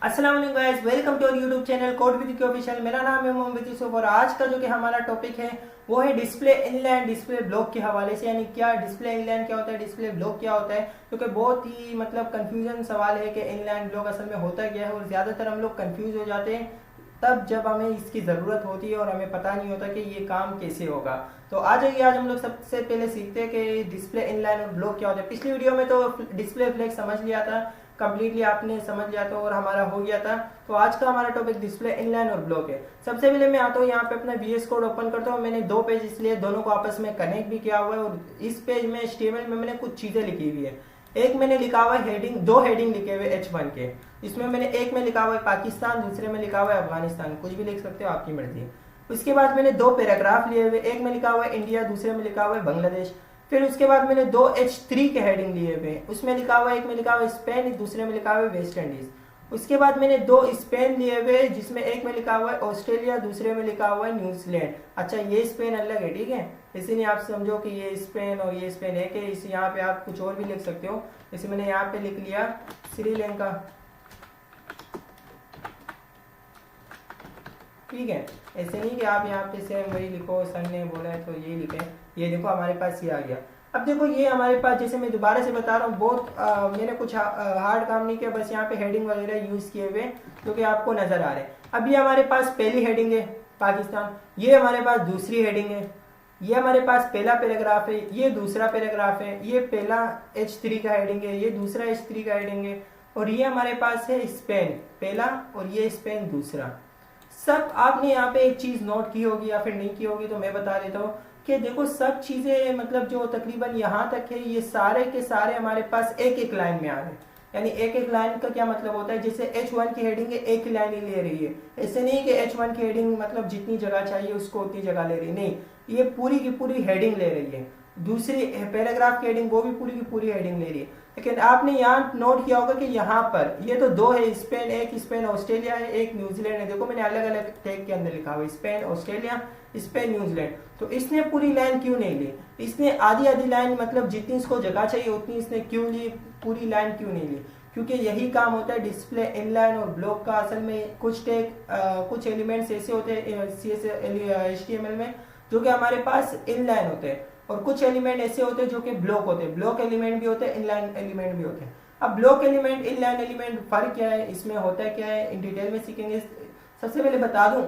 अस्सलाम वालेकुम guys, welcome to our YouTube channel code with official. मेरा नाम है मोहम्मद यूसुफ और आज का जो कि हमारा टॉपिक है वो है डिस्प्ले इनलाइन डिस्प्ले ब्लॉक के हवाले से। यानी क्या डिस्प्ले इनलाइन क्या होता है, डिस्प्ले ब्लॉक क्या होता है, क्योंकि बहुत ही कंफ्यूजन सवाल है कि इनलाइन ब्लॉक असल में होता क्या है और ज़्यादातर हम लोग कंफ्यूज हो जाते हैं तब जब हमें इसकी ज़रूरत होती है और हमें पता नहीं होता कि ये काम कैसे होगा। तो आ जाइए, आज हम लोग सबसे पहले सीखते हैं कि डिस्प्ले इनलाइन और ब्लॉक क्या होता है। पिछली वीडियो में तो डिस्प्ले फ्लैग समझ लिया था, कंप्लीटली आपने समझ लिया था और हमारा हो गया था। तो आज का हमारा टॉपिक डिस्प्ले इनलाइन और ब्लॉक है। सबसे पहले मैं आता हूँ यहाँ पे अपना VS कोड ओपन करता हूँ। मैंने दो पेज इसलिए दोनों को आपस में कनेक्ट भी किया हुआ है और इस पेज में HTML में मैंने कुछ चीजें लिखी हुई है। एक मैंने लिखा हुआ है हेडिंग, दो हेडिंग लिखे हुए H1 के। इसमें मैंने एक में लिखा हुआ है पाकिस्तान, दूसरे में लिखा हुआ है अफगानिस्तान। कुछ भी लिख सकते हो, आपकी मर्जी है। उसके बाद मैंने दो पैराग्राफ लिए हुए, एक में लिखा हुआ है इंडिया, दूसरे में लिखा हुआ है बांग्लादेश। फिर उसके बाद मैंने दो H3 के हेडिंग लिए हुए, उसमें लिखा हुआ है, एक में लिखा हुआ है स्पेन, दूसरे में लिखा हुआ है वेस्ट इंडीज। उसके बाद मैंने दो स्पेन लिए हुए जिसमें एक में लिखा हुआ है ऑस्ट्रेलिया, दूसरे में लिखा हुआ है न्यूजीलैंड। अच्छा, ये स्पेन अलग है, ठीक है, इसीलिए आप समझो कि ये स्पेन और ये स्पेन एक है। इस यहाँ पे आप कुछ और भी लिख सकते हो, जैसे मैंने यहाँ पे लिख लिया श्रीलंका, ठीक है। ऐसे नहीं कि आप यहाँ पे सेम वही लिखो, सर ने बोला है तो ये लिखे। ये देखो हमारे पास ये आ गया। अब देखो ये हमारे पास, जैसे मैं दोबारा से बता रहा हूँ, बहुत मैंने कुछ हार्ड काम नहीं किया, बस यहाँ पे हेडिंग वगैरह यूज किए हुए जो कि आपको नजर आ रहे हैं। अब ये हमारे पास पहली हेडिंग है पाकिस्तान, ये हमारे पास दूसरी हेडिंग है, ये हमारे पास पहला पैराग्राफ है, ये दूसरा पैराग्राफ है, ये पहला H3 का हेडिंग है, ये दूसरा H3 का हेडिंग है, और ये हमारे पास है स्पेन पहला और ये स्पेन दूसरा। सब आपने यहाँ पे एक चीज नोट की होगी या फिर नहीं की होगी तो मैं बता देता हूँ कि देखो सब चीजें जो तकरीबन यहाँ तक है, ये सारे के सारे हमारे पास एक एक लाइन में आ रहे हैं। यानी एक एक लाइन का क्या मतलब होता है, जैसे H1 की हेडिंग है, एक ही लाइन ही ले रही है। ऐसे नहीं कि H1 की हेडिंग जितनी जगह चाहिए उसको उतनी जगह ले रही, नहीं, ये पूरी की पूरी हेडिंग ले रही है। दूसरी पैराग्राफ की हेडिंग वो भी पूरी की पूरी हेडिंग ले रही है। लेकिन आपने यहाँ नोट किया होगा कि यहाँ पर ये तो दो है, स्पेन, एक स्पेन ऑस्ट्रेलिया है, एक न्यूजीलैंड है। देखो मैंने अलग अलग टैग के अंदर लिखा हुआ है स्पेन ऑस्ट्रेलिया, स्पेन न्यूजीलैंड। तो इसने पूरी लाइन क्यों नहीं ली, इसने आधी आधी लाइन जितनी इसको जगह चाहिए उतनी इसने क्यों ली, पूरी लाइन क्यों नहीं ली? क्योंकि यही काम होता है डिस्प्ले इनलाइन और ब्लॉक का। असल में कुछ टैग कुछ एलिमेंट्स ऐसे होते हैं HTML में जो कि हमारे पास इनलाइन होते हैं, और कुछ एलिमेंट ऐसे होते हैं जो कि ब्लॉक होते हैं। ब्लॉक एलिमेंट भी होते हैं, इनलाइन एलिमेंट भी होते हैं। अब ब्लॉक एलिमेंट इनलाइन एलिमेंट फर्क क्या है, इसमें होता है क्या है, इन डिटेल में सीखेंगे। सबसे पहले बता दूं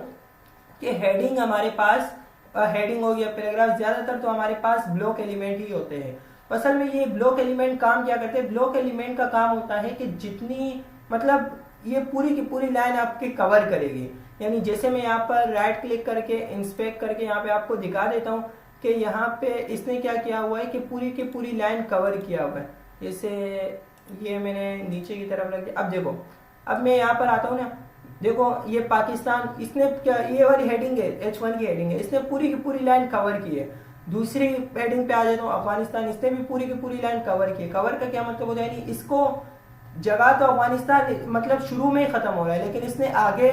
कि हेडिंग हमारे पास, हेडिंग हो गया पैराग्राफ, ज्यादातर तो हमारे पास ब्लॉक एलिमेंट ही होते हैं। असल में ये ब्लॉक एलिमेंट काम क्या करते हैं, ब्लॉक एलिमेंट का काम होता है कि जितनी ये पूरी की पूरी लाइन आपके कवर करेगी। यानी जैसे मैं यहाँ पर राइट क्लिक करके इंस्पेक्ट करके यहाँ पे आपको दिखा देता हूँ कि यहाँ पे इसने क्या किया हुआ है कि पूरी की पूरी लाइन कवर किया हुआ है। जैसे ये मैंने नीचे की तरफ रख दिया। अब देखो, अब मैं यहाँ पर आता हूँ ना, देखो ये पाकिस्तान, इसने क्या, ये वाली हेडिंग है H1 की हेडिंग है, इसने पूरी की पूरी लाइन कवर की है। दूसरी हेडिंग पे आ जाता हूँ अफगानिस्तान, इसने भी पूरी की पूरी लाइन कवर की है। कवर का क्या मतलब होता है, यानी इसको जगह तो अफगानिस्तान शुरू में ही खत्म हो रहा है, लेकिन इसने आगे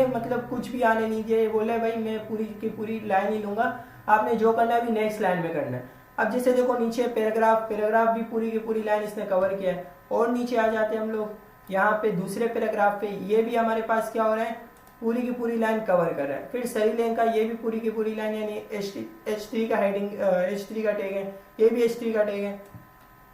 कुछ भी आने नहीं दिया। ये बोला है भाई मैं पूरी की पूरी लाइन ही लूंगा, आपने जो करना है अभी नेक्स्ट लाइन में करना है। अब जैसे देखो नीचे पैराग्राफ, पैराग्राफ भी पूरी की पूरी लाइन इसने कवर किया है। और नीचे आ जाते हैं हम लोग यहाँ पे दूसरे पैराग्राफ पे, ये भी हमारे पास क्या हो रहा है, पूरी की पूरी लाइन कवर कर रहा है। फिर श्रीलंका, ये भी पूरी की पूरी लाइन, यानी H3 का हेडिंग, H3 का टैग है, ये भी H3 का टैग है।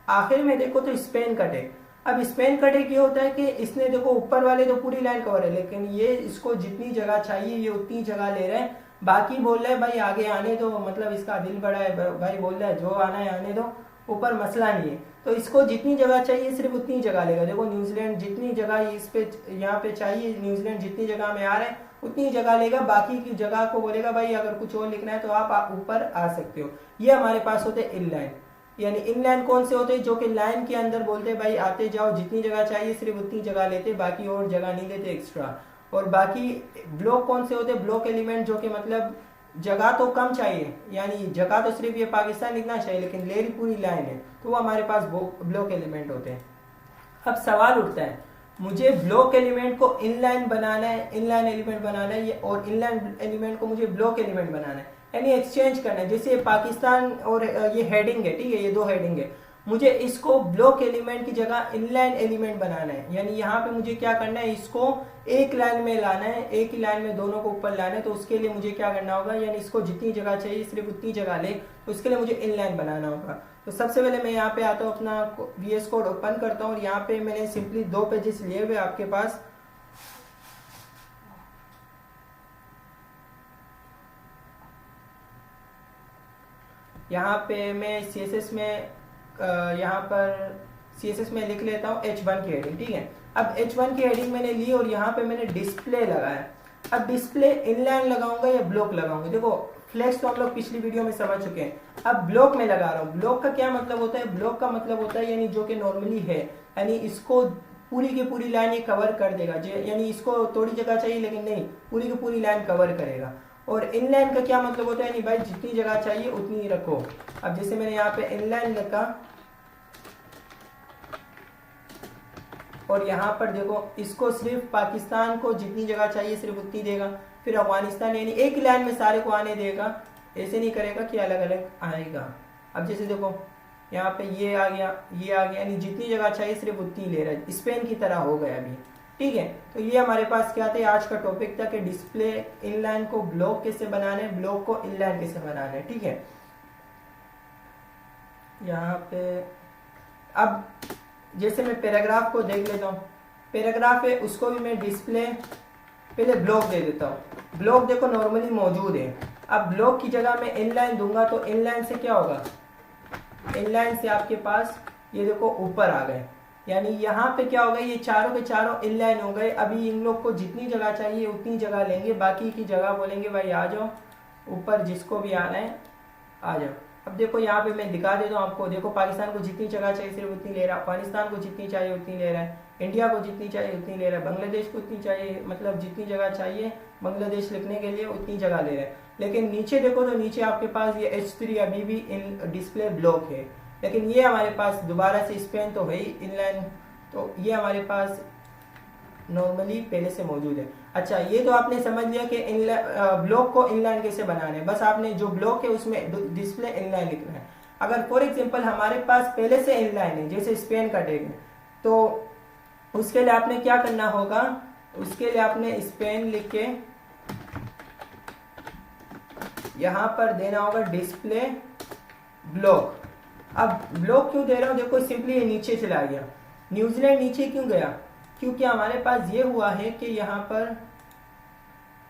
आखिर में देखो तो स्पेन का टैग। अब स्पेन का टैग ये होता है कि इसने देखो ऊपर वाले तो पूरी लाइन कवर है, लेकिन ये इसको जितनी जगह चाहिए ये उतनी जगह ले रहे हैं। बाकी बोल रहे हैं भाई आगे आने दो, इसका दिल बड़ा है भाई, बोल रहा है जो आना है आने दो, ऊपर मसला नहीं है। तो इसको जितनी जगह चाहिए सिर्फ उतनी जगह लेगा। देखो न्यूजीलैंड जितनी जगह इस पे यहाँ पे चाहिए, न्यूजीलैंड जितनी जगह में आ रहे हैं उतनी जगह लेगा, बाकी की जगह को बोलेगा भाई अगर कुछ और लिखना है तो आप ऊपर आ सकते हो। ये हमारे पास होते हैं इनलाइन। यानी इनलाइन कौन से होते हैं, जो कि लाइन के अंदर बोलते हैं भाई आते जाओ, जितनी जगह चाहिए सिर्फ उतनी जगह लेते, बाकी और जगह नहीं लेते एक्स्ट्रा। और बाकी ब्लॉक कौन से होते हैं, ब्लॉक एलिमेंट जो कि जगह तो कम चाहिए, यानी जगह तो सिर्फ ये पाकिस्तान इतना चाहिए लेकिन लेरी पूरी लाइन है, तो वो हमारे पास ब्लॉक एलिमेंट होते हैं। अब सवाल उठता है, मुझे ब्लॉक एलिमेंट को इनलाइन बनाना है, इनलाइन एलिमेंट बनाना है, और इनलाइन एलिमेंट को मुझे ब्लॉक एलिमेंट बनाना है, यानी एक्सचेंज करना है। जैसे पाकिस्तान और ये हेडिंग है, ठीक है, ये दो हेडिंग है, मुझे इसको ब्लॉक एलिमेंट की जगह इनलाइन एलिमेंट बनाना है। यानी यहाँ पे मुझे क्या करना है, इसको एक लाइन में लाना है, एक ही लाइन में दोनों को ऊपर लाना है। तो उसके लिए मुझे क्या करना होगा, यानी इसको जितनी जगह चाहिए सिर्फ उतनी जगह ले, तो उसके लिए मुझे इनलाइन बनाना होगा। तो सबसे पहले मैं यहाँ पे आता हूँ, अपना VS कोड ओपन करता हूँ और यहाँ पे मैंने सिंपली 2 पेजेस लिए हुए आपके पास। यहाँ पे मैं CSS में यहाँ पर CSS में लिख लेता हूँ H1 की हेडिंग, ठीक है। अब H1 की हेडिंग मैंने ली और यहाँ पे मैंने डिस्प्ले लगाया। अब डिस्प्ले इनलाइन लगाऊंगा या ब्लॉक लगाऊंगा, देखो फ्लेक्स तो हम लोग पिछली वीडियो में समझ चुके हैं। अब ब्लॉक में लगा रहा हूँ। ब्लॉक का क्या मतलब होता है, ब्लॉक का मतलब होता है यानी जो कि नॉर्मली है, यानी इसको पूरी की पूरी लाइन ये कवर कर देगा, यानी इसको थोड़ी जगह चाहिए लेकिन नहीं, पूरी की पूरी लाइन कवर करेगा। और इनलाइन का क्या मतलब होता है, यानी भाई जितनी जगह चाहिए उतनी ही रखो। अब जैसे मैंने यहाँ पे इनलाइन लिखा और यहाँ पर देखो इसको सिर्फ पाकिस्तान को जितनी जगह चाहिए सिर्फ उतनी देगा, फिर अफगानिस्तान यानी एक लाइन में सारे को आने देगा, ऐसे नहीं करेगा कि अलग अलग आएगा। अब जैसे देखो यहाँ पे ये आ गया, ये आ गया, यानी जितनी जगह चाहिए सिर्फ उतनी ले रहा है, स्पेन की तरह हो गया अभी, ठीक है। तो ये हमारे पास क्या था, आज का टॉपिक था कि डिस्प्ले इनलाइन को ब्लॉक कैसे बनाना है, ब्लॉक को इनलाइन कैसे बनाना है, ठीक है। यहाँ पे अब जैसे मैं पैराग्राफ को देख लेता हूँ, पैराग्राफ है उसको भी मैं डिस्प्ले पहले ब्लॉक दे देता हूँ। ब्लॉक देखो नॉर्मली मौजूद है। अब ब्लॉक की जगह मैं इनलाइन दूंगा तो इनलाइन से क्या होगा, इनलाइन से आपके पास ये देखो ऊपर आ गए, यानी यहाँ पे क्या होगा, ये चारों के चारों इनलाइन हो गए। अभी इन लोग को जितनी जगह चाहिए उतनी जगह लेंगे, बाकी की जगह बोलेंगे भाई आ जाओ ऊपर, जिसको भी आना है आ जाओ। अब देखो यहाँ पे मैं दिखा देता हूँ आपको, देखो पाकिस्तान को जितनी जगह चाहिए सिर्फ उतनी ले रहा है, अफगानिस्तान को जितनी चाहिए उतनी ले रहा है, इंडिया को जितनी चाहिए उतनी ले रहा है, बांग्लादेश को उतनी चाहिए, मतलब जितनी जगह चाहिए बांग्लादेश लिखने के लिए उतनी जगह ले रहा है। लेकिन नीचे देखो तो नीचे आपके पास ये H3 अभी भी इन डिस्प्ले ब्लॉक है, लेकिन ये हमारे पास दोबारा से स्पेन तो है ही इनलाइन, तो ये हमारे पास नॉर्मली पहले से मौजूद है। अच्छा ये तो आपने समझ लिया कि ब्लॉक को इनलाइन कैसे बनाना है, बस आपने जो ब्लॉक है उसमें डिस्प्ले इनलाइन लिखना है। अगर फॉर एग्जांपल हमारे पास पहले से इनलाइन है, जैसे स्पेन का टैग है, तो उसके लिए आपने क्या करना होगा, उसके लिए आपने स्पेन लिख के यहां पर देना होगा डिस्प्ले ब्लॉक। अब ब्लॉक क्यों दे रहा हूं, देखो सिंपली ये नीचे चला गया। न्यूजीलैंड नीचे क्यों गया, क्योंकि हमारे पास ये हुआ है कि यहाँ पर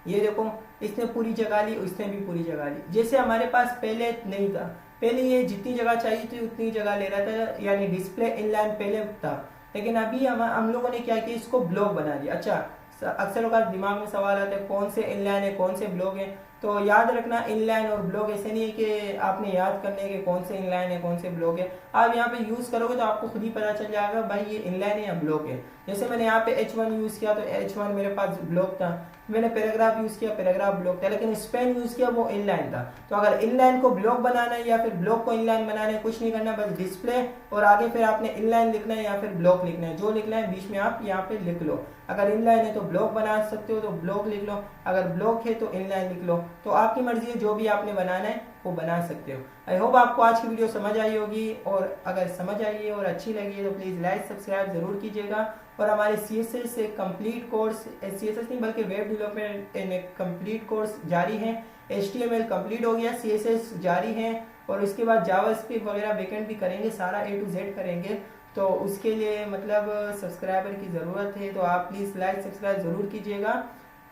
ये देखो इसने पूरी जगह ली, उसने भी पूरी जगह ली। जैसे हमारे पास पहले नहीं था, पहले ये जितनी जगह चाहिए थी उतनी जगह ले रहा था, यानी डिस्प्ले इनलाइन पहले था, लेकिन अभी हम लोगों ने क्या किया, इसको ब्लॉक बना दिया। अच्छा अक्सर लोगों का दिमाग में सवाल आता है कौन से इनलाइन है कौन से ब्लॉक है, तो याद रखना इनलाइन और ब्लॉक ऐसे नहीं है कि आपने याद करने के कौन से इनलाइन है कौन से ब्लॉक है। आप यहाँ पे यूज करोगे तो आपको खुद ही पता चल जाएगा भाई ये इनलाइन है या ब्लॉक है। जैसे मैंने यहाँ पे H1 यूज किया तो H1 मेरे पास ब्लॉक था, मैंने पैराग्राफ यूज किया पैराग्राफ ब्लॉक था, लेकिन स्पेन यूज किया वो इनलाइन था। तो अगर इनलाइन को ब्लॉक बनाना है या फिर ब्लॉक को इनलाइन बनाना है, कुछ नहीं करना, बस डिस्प्ले और आगे फिर आपने इनलाइन लिखना है या फिर ब्लॉक लिखना है, जो लिखना है बीच में आप यहाँ पे लिख लो। अगर इनलाइन है तो ब्लॉक बना सकते हो तो ब्लॉक लिख लो, अगर ब्लॉक है तो इनलाइन लिख लो, तो आपकी मर्जी है, जो भी आपने बनाना है वो बना सकते हो। आई होप आपको आज की वीडियो समझ आई होगी, और अगर समझ आई है और अच्छी लगी है तो प्लीज़ लाइक सब्सक्राइब जरूर कीजिएगा। और हमारे CSS से कंप्लीट कोर्स, CSS नहीं बल्कि वेब डेवलपमेंट में कंप्लीट कोर्स जारी है। HTML कंप्लीट हो गया, CSS जारी है, और उसके बाद जावास्क्रिप्ट वगैरह बैकएंड भी करेंगे, सारा A to Z करेंगे। तो उसके लिए मतलब सब्सक्राइबर की ज़रूरत है, तो आप प्लीज़ लाइक सब्सक्राइब ज़रूर कीजिएगा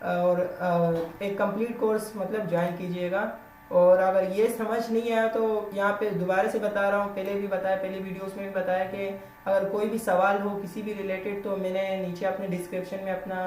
और एक कंप्लीट कोर्स मतलब ज्वाइन कीजिएगा। और अगर ये समझ नहीं आया तो यहाँ पे दोबारा से बता रहा हूँ, पहले भी बताया, पहले वीडियोस में भी बताया कि अगर कोई भी सवाल हो किसी भी रिलेटेड तो मैंने नीचे अपने डिस्क्रिप्शन में अपना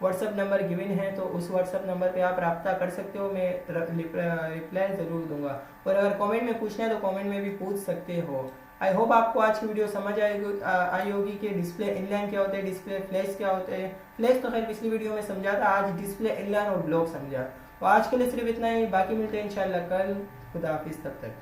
व्हाट्सअप नंबर गिवन है, तो उस व्हाट्सअप नंबर पे आप रब्ता कर सकते हो, मैं रिप्लाई ज़रूर दूंगा। और अगर कमेंट में पूछना है तो कमेंट में भी पूछ सकते हो। आई होप आपको आज की वीडियो समझ आई होगी कि डिस्प्ले इनलाइन क्या होता है, डिस्प्ले फ्लैश क्या होता है। फ्लैश तो खैर पिछली वीडियो में समझा था, आज डिस्प्ले इनलाइन और ब्लॉक समझा। तो आज के लिए सिर्फ इतना ही, बाकी मिलते हैं इंशाल्लाह कल। खुदा हाफिज़, तब तक।